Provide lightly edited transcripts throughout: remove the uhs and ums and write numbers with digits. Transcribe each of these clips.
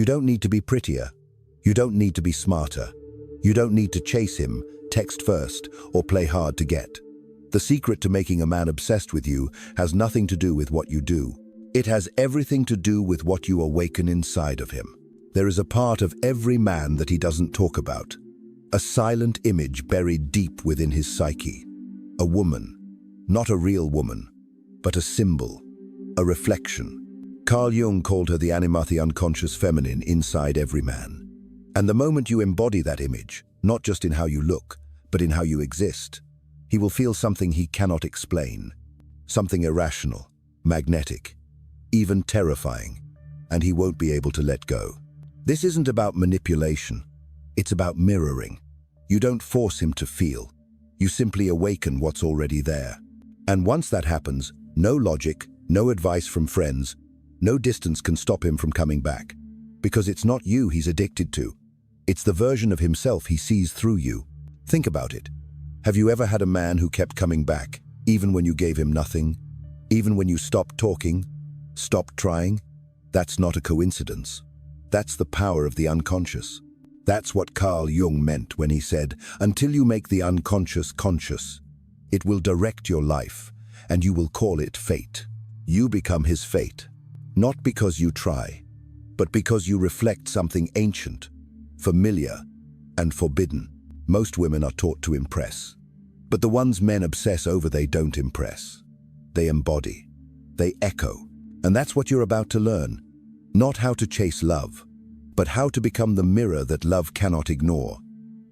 You don't need to be prettier. You don't need to be smarter. You don't need to chase him, text first, or play hard to get. The secret to making a man obsessed with you has nothing to do with what you do. It has everything to do with what you awaken inside of him. There is a part of every man that he doesn't talk about. A silent image buried deep within his psyche. A woman. Not a real woman, but a symbol. A reflection. Carl Jung called her the Anima, the unconscious feminine inside every man. And the moment you embody that image, not just in how you look, but in how you exist, he will feel something he cannot explain. Something irrational, magnetic, even terrifying, and he won't be able to let go. This isn't about manipulation. It's about mirroring. You don't force him to feel. You simply awaken what's already there. And once that happens, no logic, no advice from friends, no distance can stop him from coming back. Because it's not you he's addicted to. It's the version of himself he sees through you. Think about it. Have you ever had a man who kept coming back, even when you gave him nothing? Even when you stopped talking? Stopped trying? That's not a coincidence. That's the power of the unconscious. That's what Carl Jung meant when he said, until you make the unconscious conscious, it will direct your life, and you will call it fate. You become his fate, not because you try, but because you reflect something ancient, familiar, and forbidden. Most women are taught to impress, but the ones men obsess over, they don't impress. They embody, they echo, and that's what you're about to learn. Not how to chase love, but how to become the mirror that love cannot ignore.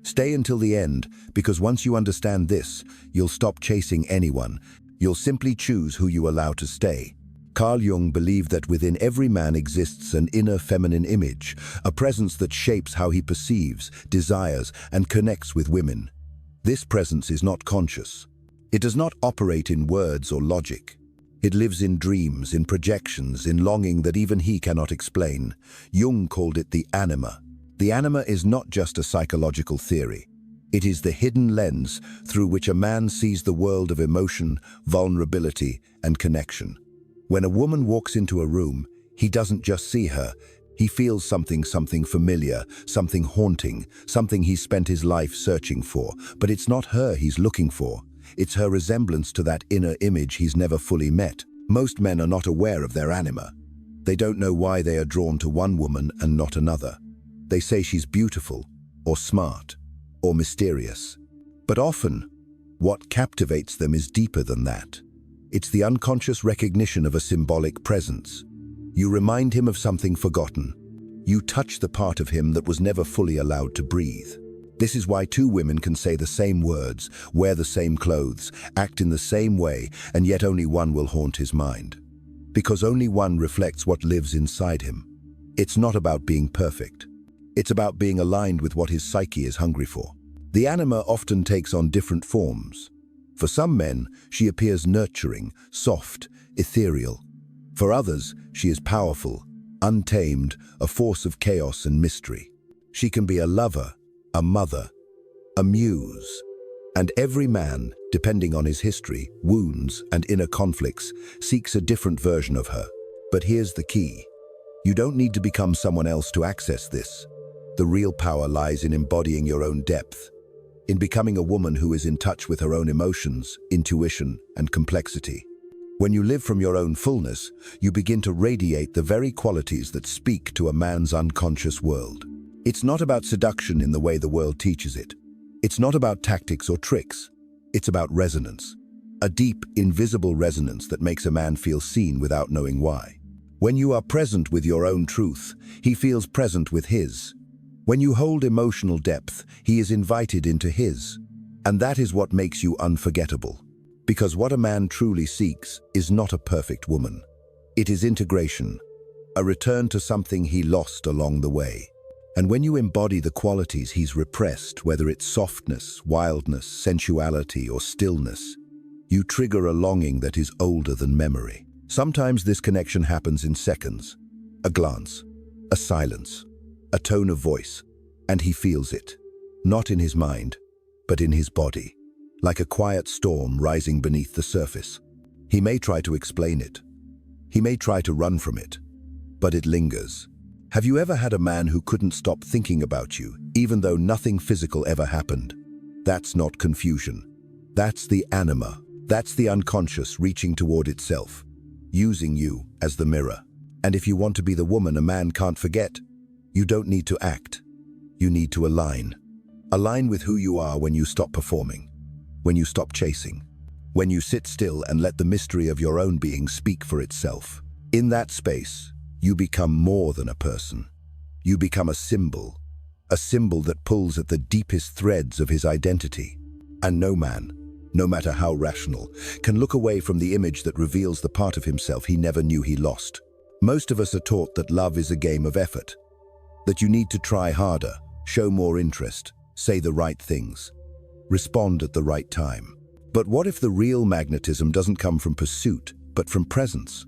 Stay until the end, because once you understand this, you'll stop chasing anyone. You'll simply choose who you allow to stay. Carl Jung believed that within every man exists an inner feminine image, a presence that shapes how he perceives, desires, and connects with women. This presence is not conscious. It does not operate in words or logic. It lives in dreams, in projections, in longing that even he cannot explain. Jung called it the anima. The anima is not just a psychological theory. It is the hidden lens through which a man sees the world of emotion, vulnerability, and connection. When a woman walks into a room, he doesn't just see her. He feels something familiar, something haunting, something he's spent his life searching for. But it's not her he's looking for. It's her resemblance to that inner image he's never fully met. Most men are not aware of their anima. They don't know why they are drawn to one woman and not another. They say she's beautiful, or smart, or mysterious. But often, what captivates them is deeper than that. It's the unconscious recognition of a symbolic presence. You remind him of something forgotten. You touch the part of him that was never fully allowed to breathe. This is why two women can say the same words, wear the same clothes, act in the same way, and yet only one will haunt his mind. Because only one reflects what lives inside him. It's not about being perfect. It's about being aligned with what his psyche is hungry for. The anima often takes on different forms. For some men, she appears nurturing, soft, ethereal. For others, she is powerful, untamed, a force of chaos and mystery. She can be a lover, a mother, a muse. And every man, depending on his history, wounds, and inner conflicts, seeks a different version of her. But here's the key. You don't need to become someone else to access this. The real power lies in embodying your own depth, in becoming a woman who is in touch with her own emotions, intuition, and complexity. When you live from your own fullness, you begin to radiate the very qualities that speak to a man's unconscious world. It's not about seduction in the way the world teaches it. It's not about tactics or tricks. It's about resonance. A deep, invisible resonance that makes a man feel seen without knowing why. When you are present with your own truth, he feels present with his. When you hold emotional depth, he is invited into his. And that is what makes you unforgettable. Because what a man truly seeks is not a perfect woman. It is integration, a return to something he lost along the way. And when you embody the qualities he's repressed, whether it's softness, wildness, sensuality, or stillness, you trigger a longing that is older than memory. Sometimes this connection happens in seconds. A glance, a silence, a tone of voice, and he feels it. Not in his mind, but in his body. Like a quiet storm rising beneath the surface. He may try to explain it. He may try to run from it. But it lingers. Have you ever had a man who couldn't stop thinking about you, even though nothing physical ever happened? That's not confusion. That's the anima. That's the unconscious reaching toward itself, using you as the mirror. And if you want to be the woman a man can't forget, you don't need to act. You need to align. Align with who you are when you stop performing, when you stop chasing, when you sit still and let the mystery of your own being speak for itself. In that space, you become more than a person. You become a symbol that pulls at the deepest threads of his identity. And no man, no matter how rational, can look away from the image that reveals the part of himself he never knew he lost. Most of us are taught that love is a game of effort, that you need to try harder, show more interest, say the right things, respond at the right time. But what if the real magnetism doesn't come from pursuit, but from presence?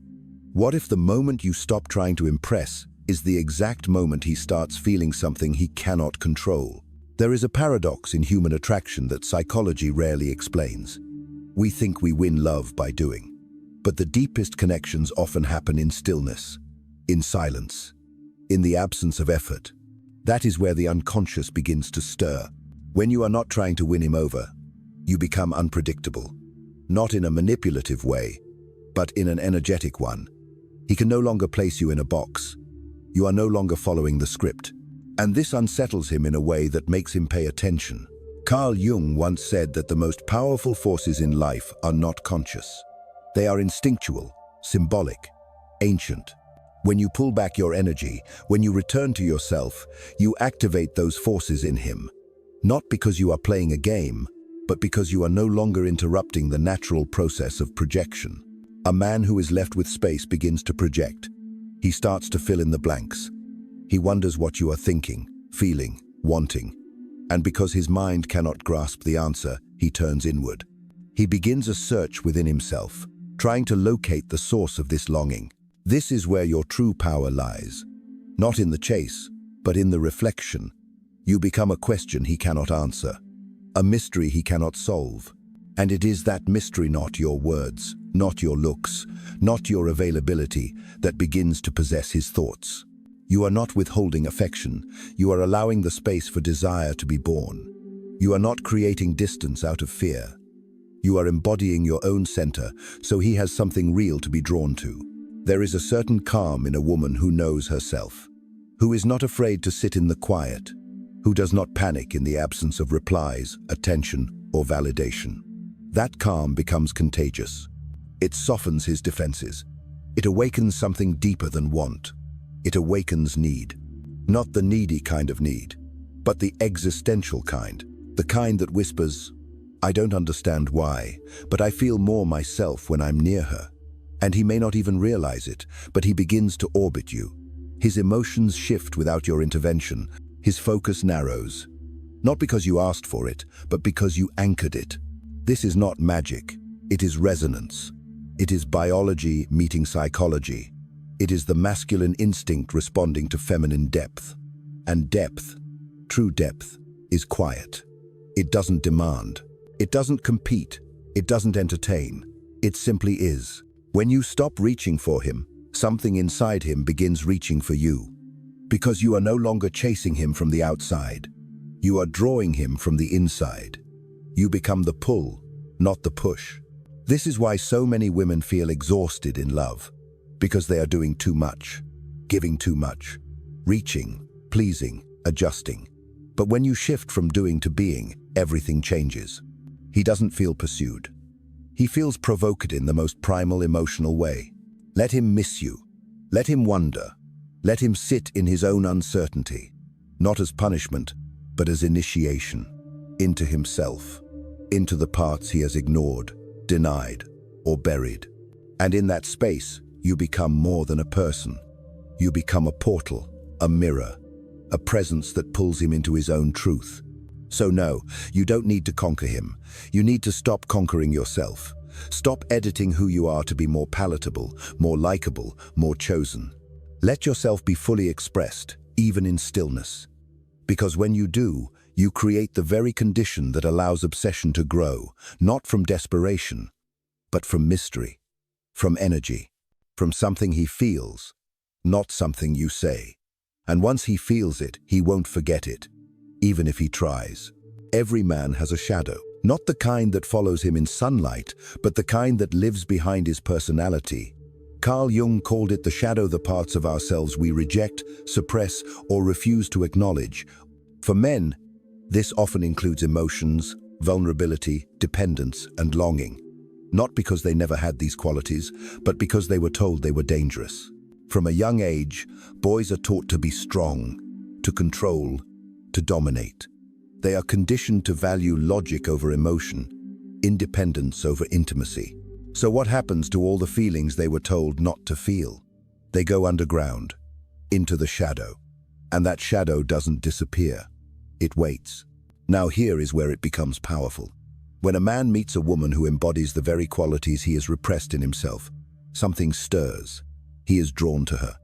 What if the moment you stop trying to impress is the exact moment he starts feeling something he cannot control? There is a paradox in human attraction that psychology rarely explains. We think we win love by doing, but the deepest connections often happen in stillness, in silence, in the absence of effort. That is where the unconscious begins to stir. When you are not trying to win him over, you become unpredictable, not in a manipulative way, but in an energetic one. He can no longer place you in a box. You are no longer following the script. And this unsettles him in a way that makes him pay attention. Carl Jung once said that the most powerful forces in life are not conscious. They are instinctual, symbolic, ancient. When you pull back your energy, when you return to yourself, you activate those forces in him. Not because you are playing a game, but because you are no longer interrupting the natural process of projection. A man who is left with space begins to project. He starts to fill in the blanks. He wonders what you are thinking, feeling, wanting. And because his mind cannot grasp the answer, he turns inward. He begins a search within himself, trying to locate the source of this longing. This is where your true power lies. Not in the chase, but in the reflection. You become a question he cannot answer, a mystery he cannot solve. And it is that mystery, not your words, not your looks, not your availability, that begins to possess his thoughts. You are not withholding affection. You are allowing the space for desire to be born. You are not creating distance out of fear. You are embodying your own center, so he has something real to be drawn to. There is a certain calm in a woman who knows herself, who is not afraid to sit in the quiet, who does not panic in the absence of replies, attention, or validation. That calm becomes contagious. It softens his defenses. It awakens something deeper than want. It awakens need. Not the needy kind of need, but the existential kind. The kind that whispers, I don't understand why, but I feel more myself when I'm near her. And he may not even realize it, but he begins to orbit you. His emotions shift without your intervention. His focus narrows. Not because you asked for it, but because you anchored it. This is not magic. It is resonance. It is biology meeting psychology. It is the masculine instinct responding to feminine depth. And depth, true depth, is quiet. It doesn't demand. It doesn't compete. It doesn't entertain. It simply is. When you stop reaching for him, something inside him begins reaching for you. Because you are no longer chasing him from the outside. You are drawing him from the inside. You become the pull, not the push. This is why so many women feel exhausted in love. Because they are doing too much, giving too much, reaching, pleasing, adjusting. But when you shift from doing to being, everything changes. He doesn't feel pursued. He feels provoked in the most primal emotional way. Let him miss you. Let him wonder. Let him sit in his own uncertainty, not as punishment, but as initiation, into himself, into the parts he has ignored, denied, or buried. And in that space, you become more than a person. You become a portal, a mirror, a presence that pulls him into his own truth. So no, you don't need to conquer him. You need to stop conquering yourself. Stop editing who you are to be more palatable, more likable, more chosen. Let yourself be fully expressed, even in stillness. Because when you do, you create the very condition that allows obsession to grow, not from desperation, but from mystery, from energy, from something he feels, not something you say. And once he feels it, he won't forget it, even if he tries. Every man has a shadow, not the kind that follows him in sunlight, but the kind that lives behind his personality. Carl Jung called it the shadow, the parts of ourselves we reject, suppress, or refuse to acknowledge. For men, this often includes emotions, vulnerability, dependence, and longing. Not because they never had these qualities, but because they were told they were dangerous. From a young age, boys are taught to be strong, to control, to dominate. They are conditioned to value logic over emotion, independence over intimacy. So what happens to all the feelings they were told not to feel? They go underground, into the shadow. And that shadow doesn't disappear. It waits. Now here is where it becomes powerful. When a man meets a woman who embodies the very qualities he has repressed in himself, something stirs. He is drawn to her.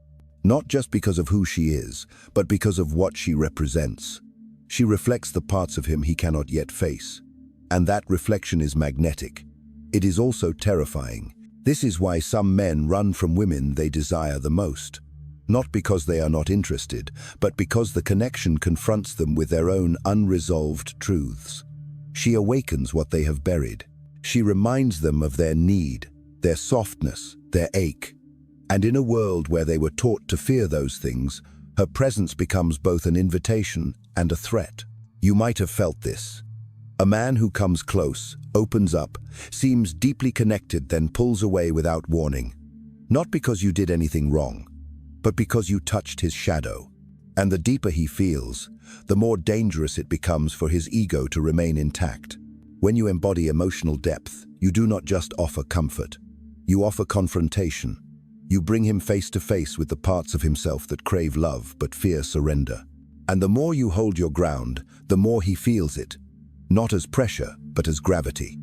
Not just because of who she is, but because of what she represents. She reflects the parts of him he cannot yet face. And that reflection is magnetic. It is also terrifying. This is why some men run from women they desire the most. Not because they are not interested, but because the connection confronts them with their own unresolved truths. She awakens what they have buried. She reminds them of their need, their softness, their ache. And in a world where they were taught to fear those things, her presence becomes both an invitation and a threat. You might have felt this. A man who comes close, opens up, seems deeply connected, then pulls away without warning. Not because you did anything wrong, but because you touched his shadow. And the deeper he feels, the more dangerous it becomes for his ego to remain intact. When you embody emotional depth, you do not just offer comfort. You offer confrontation. You bring him face to face with the parts of himself that crave love but fear surrender. And the more you hold your ground, the more he feels it. Not as pressure, but as gravity.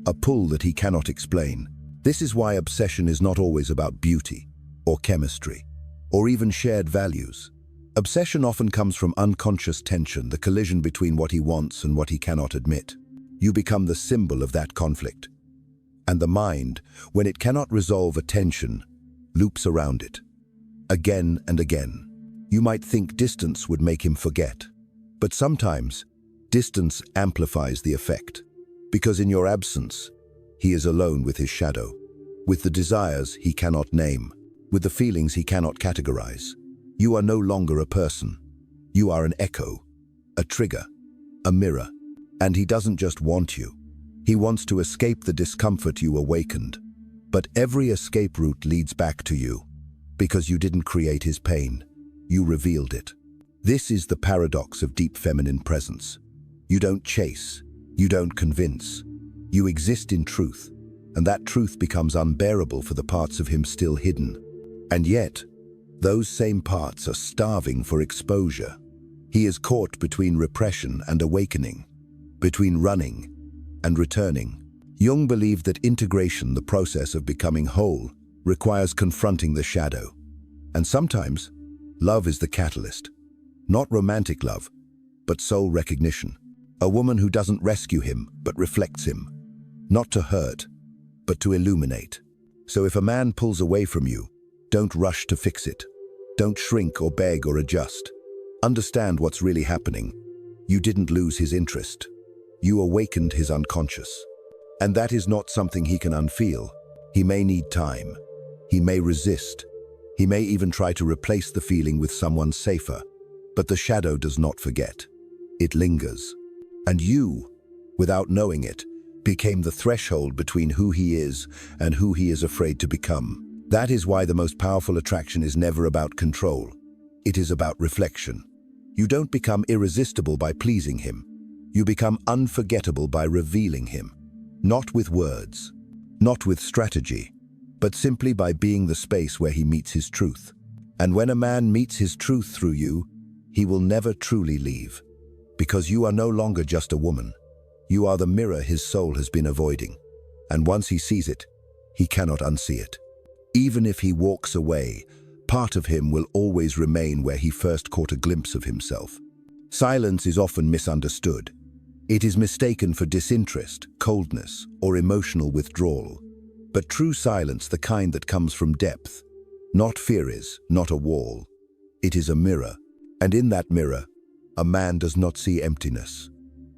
A pull that he cannot explain. This is why obsession is not always about beauty, or chemistry, or even shared values. Obsession often comes from unconscious tension, the collision between what he wants and what he cannot admit. You become the symbol of that conflict. And the mind, when it cannot resolve a tension, loops around it. Again and again. You might think distance would make him forget. But sometimes, distance amplifies the effect. Because in your absence, he is alone with his shadow, with the desires he cannot name, with the feelings he cannot categorize. You are no longer a person. You are an echo, a trigger, a mirror. And he doesn't just want you. He wants to escape the discomfort you awakened. But every escape route leads back to you, because you didn't create his pain. You revealed it. This is the paradox of deep feminine presence. You don't chase, you don't convince. You exist in truth, and that truth becomes unbearable for the parts of him still hidden. And yet, those same parts are starving for exposure. He is caught between repression and awakening, between running and returning. Jung believed that integration, the process of becoming whole, requires confronting the shadow. And sometimes, love is the catalyst. Not romantic love, but soul recognition. A woman who doesn't rescue him, but reflects him. Not to hurt, but to illuminate. So if a man pulls away from you, don't rush to fix it. Don't shrink or beg or adjust. Understand what's really happening. You didn't lose his interest. You awakened his unconscious. And that is not something he can unfeel. He may need time. He may resist. He may even try to replace the feeling with someone safer. But the shadow does not forget. It lingers. And you, without knowing it, became the threshold between who he is and who he is afraid to become. That is why the most powerful attraction is never about control. It is about reflection. You don't become irresistible by pleasing him. You become unforgettable by revealing him. Not with words, not with strategy, but simply by being the space where he meets his truth. And when a man meets his truth through you, he will never truly leave. Because you are no longer just a woman. You are the mirror his soul has been avoiding. And once he sees it, he cannot unsee it. Even if he walks away, part of him will always remain where he first caught a glimpse of himself. Silence is often misunderstood. It is mistaken for disinterest, coldness, or emotional withdrawal. But true silence, the kind that comes from depth, not fear, is not a wall. It is a mirror, And in that mirror, a man does not see emptiness.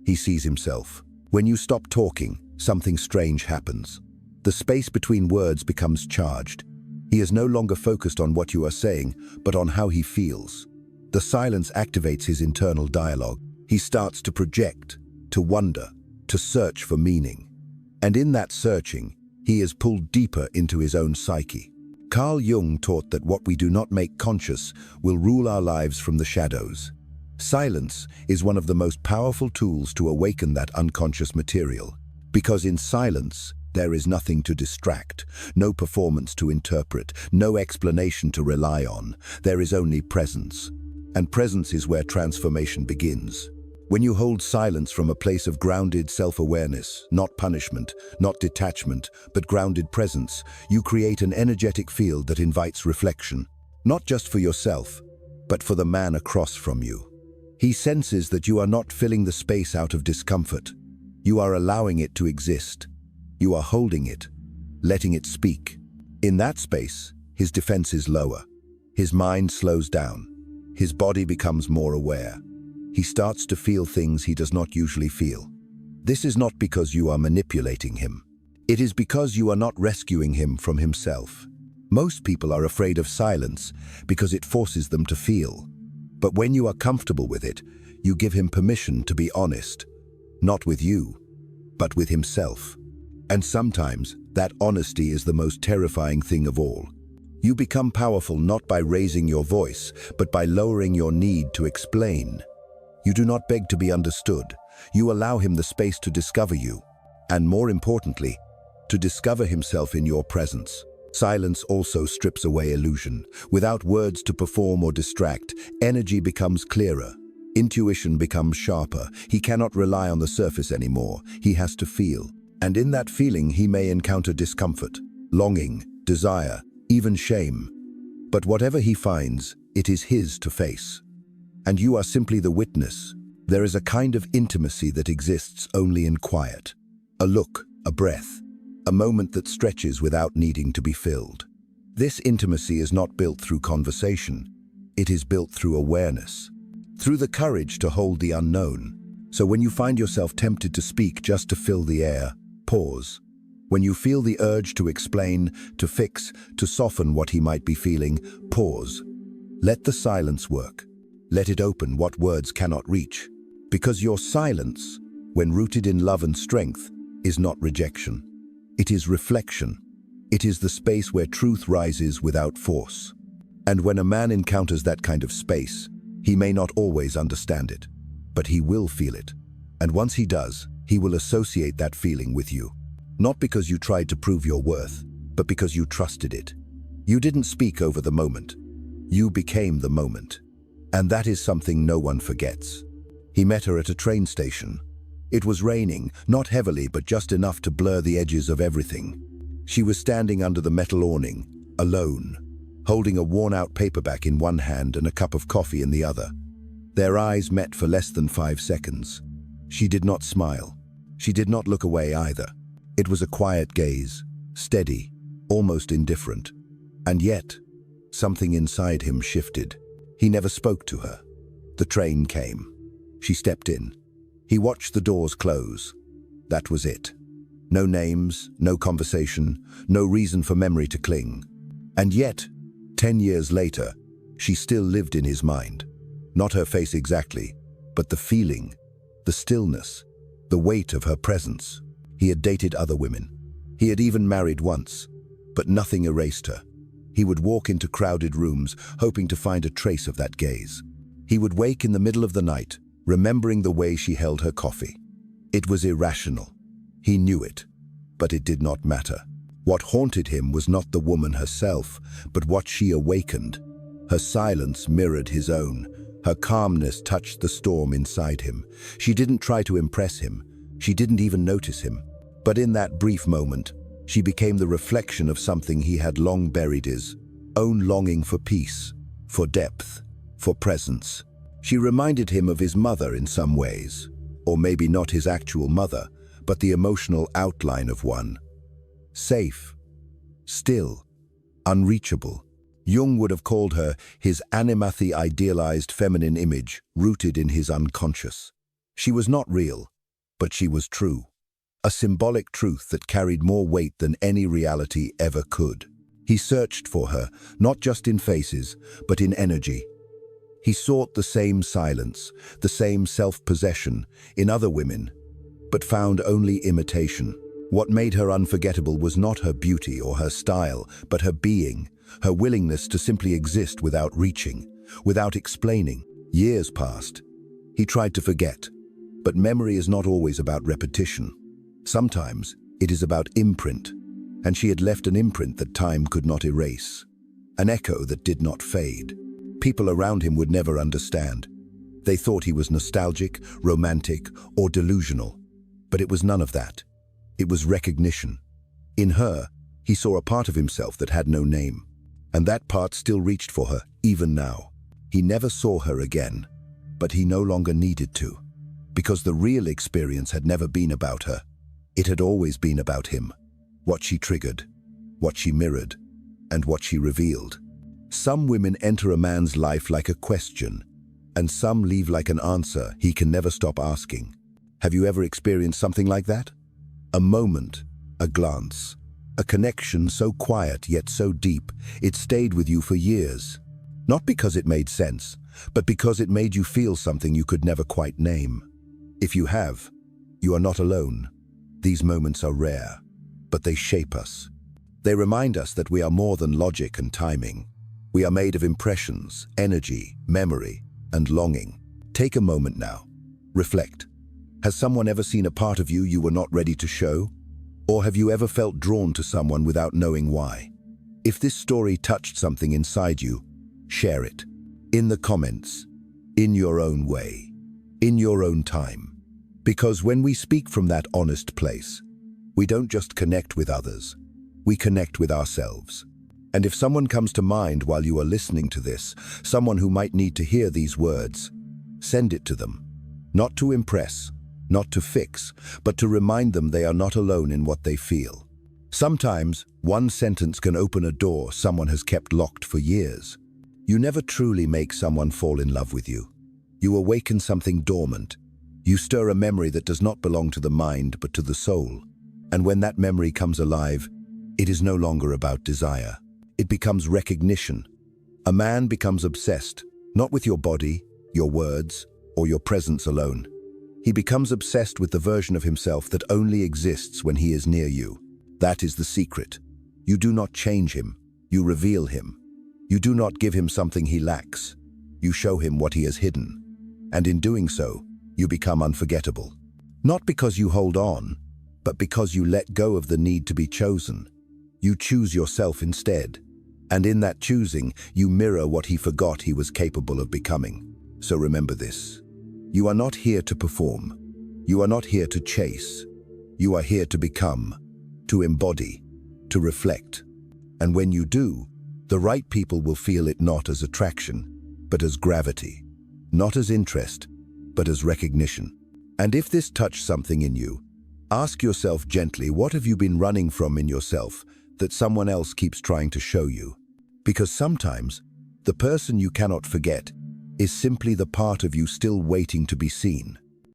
He sees himself. When you stop talking, something strange happens. The space between words becomes charged. He is no longer focused on what you are saying, but on how he feels. The silence activates his internal dialogue. He starts to project, to wonder, to search for meaning. And in that searching, he is pulled deeper into his own psyche. Carl Jung taught that what we do not make conscious will rule our lives from the shadows. Silence is one of the most powerful tools to awaken that unconscious material, because in silence, there is nothing to distract, no performance to interpret, no explanation to rely on. There is only presence. And presence is where transformation begins. When you hold silence from a place of grounded self-awareness, not punishment, not detachment, but grounded presence, you create an energetic field that invites reflection, not just for yourself, but for the man across from you. He senses that you are not filling the space out of discomfort. You are allowing it to exist. You are holding it, letting it speak. In that space, his defenses lower. His mind slows down. His body becomes more aware. He starts to feel things he does not usually feel. This is not because you are manipulating him. It is because you are not rescuing him from himself. Most people are afraid of silence because it forces them to feel. But when you are comfortable with it, you give him permission to be honest, not with you, but with himself. And sometimes that honesty is the most terrifying thing of all. You become powerful not by raising your voice, but by lowering your need to explain. You do not beg to be understood. You allow him the space to discover you, and more importantly, to discover himself in your presence. Silence also strips away illusion. Without words to perform or distract, energy becomes clearer. Intuition becomes sharper. He cannot rely on the surface anymore. He has to feel. And in that feeling, he may encounter discomfort, longing, desire, even shame. But whatever he finds, it is his to face. And you are simply the witness. There is a kind of intimacy that exists only in quiet. A look, a breath, a moment that stretches without needing to be filled. This intimacy is not built through conversation. It is built through awareness, through the courage to hold the unknown. So when you find yourself tempted to speak just to fill the air, pause. When you feel the urge to explain, to fix, to soften what he might be feeling, pause. Let the silence work. Let it open what words cannot reach. Because your silence, when rooted in love and strength, is not rejection. It is reflection. It is the space where truth rises without force. And when a man encounters that kind of space, he may not always understand it, but he will feel it. And once he does, he will associate that feeling with you. Not because you tried to prove your worth, but because you trusted it. You didn't speak over the moment. You became the moment. And that is something no one forgets. He met her at a train station. It was raining, not heavily, but just enough to blur the edges of everything. She was standing under the metal awning, alone, holding a worn-out paperback in one hand and a cup of coffee in the other. Their eyes met for less than 5 seconds. She did not smile. She did not look away either. It was a quiet gaze, steady, almost indifferent. And yet, something inside him shifted. He never spoke to her. The train came. She stepped in. He watched the doors close. That was it. No names, no conversation, no reason for memory to cling. And yet, 10 years later, she still lived in his mind. Not her face exactly, but the feeling, the stillness, the weight of her presence. He had dated other women. He had even married once, but nothing erased her. He would walk into crowded rooms, hoping to find a trace of that gaze. He would wake in the middle of the night, remembering the way she held her coffee. It was irrational. He knew it, but it did not matter. What haunted him was not the woman herself, but what she awakened. Her silence mirrored his own. Her calmness touched the storm inside him. She didn't try to impress him. She didn't even notice him. But in that brief moment, she became the reflection of something he had long buried, his own longing for peace, for depth, for presence. She reminded him of his mother in some ways, or maybe not his actual mother, but the emotional outline of one. Safe, still, unreachable. Jung would have called her his Anima, the idealized feminine image rooted in his unconscious. She was not real, but she was true. A symbolic truth that carried more weight than any reality ever could. He searched for her, not just in faces, but in energy. He sought the same silence, the same self-possession in other women, but found only imitation. What made her unforgettable was not her beauty or her style, but her being, her willingness to simply exist without reaching, without explaining. Years passed. He tried to forget, but memory is not always about repetition. Sometimes it is about imprint, and she had left an imprint that time could not erase, an echo that did not fade. People around him would never understand. They thought he was nostalgic, romantic, or delusional, but it was none of that. It was recognition. In her, he saw a part of himself that had no name, and that part still reached for her, even now. He never saw her again, but he no longer needed to, because the real experience had never been about her. It had always been about him, what she triggered, what she mirrored, and what she revealed. Some women enter a man's life like a question, and some leave like an answer he can never stop asking. Have you ever experienced something like that? A moment, a glance, a connection so quiet yet so deep, it stayed with you for years. Not because it made sense, but because it made you feel something you could never quite name. If you have, you are not alone. These moments are rare, but they shape us. They remind us that we are more than logic and timing. We are made of impressions, energy, memory, and longing. Take a moment now. Reflect. Has someone ever seen a part of you were not ready to show? Or have you ever felt drawn to someone without knowing why? If this story touched something inside you, share it. In the comments. In your own way. In your own time. Because when we speak from that honest place, we don't just connect with others, we connect with ourselves. And if someone comes to mind while you are listening to this, someone who might need to hear these words, send it to them. Not to impress, not to fix, but to remind them they are not alone in what they feel. Sometimes, one sentence can open a door someone has kept locked for years. You never truly make someone fall in love with you. You awaken something dormant. You stir a memory that does not belong to the mind but to the soul. And when that memory comes alive, it is no longer about desire. It becomes recognition. A man becomes obsessed, not with your body, your words, or your presence alone. He becomes obsessed with the version of himself that only exists when he is near you. That is the secret. You do not change him, you reveal him. You do not give him something he lacks. You show him what he has hidden. And in doing so, you become unforgettable. Not because you hold on, but because you let go of the need to be chosen. You choose yourself instead. And in that choosing, you mirror what he forgot he was capable of becoming. So remember this. You are not here to perform. You are not here to chase. You are here to become, to embody, to reflect. And when you do, the right people will feel it not as attraction, but as gravity. Not as interest, but as recognition. And if this touched something in you, ask yourself gently, what have you been running from in yourself that someone else keeps trying to show you? Because sometimes, the person you cannot forget is simply the part of you still waiting to be seen.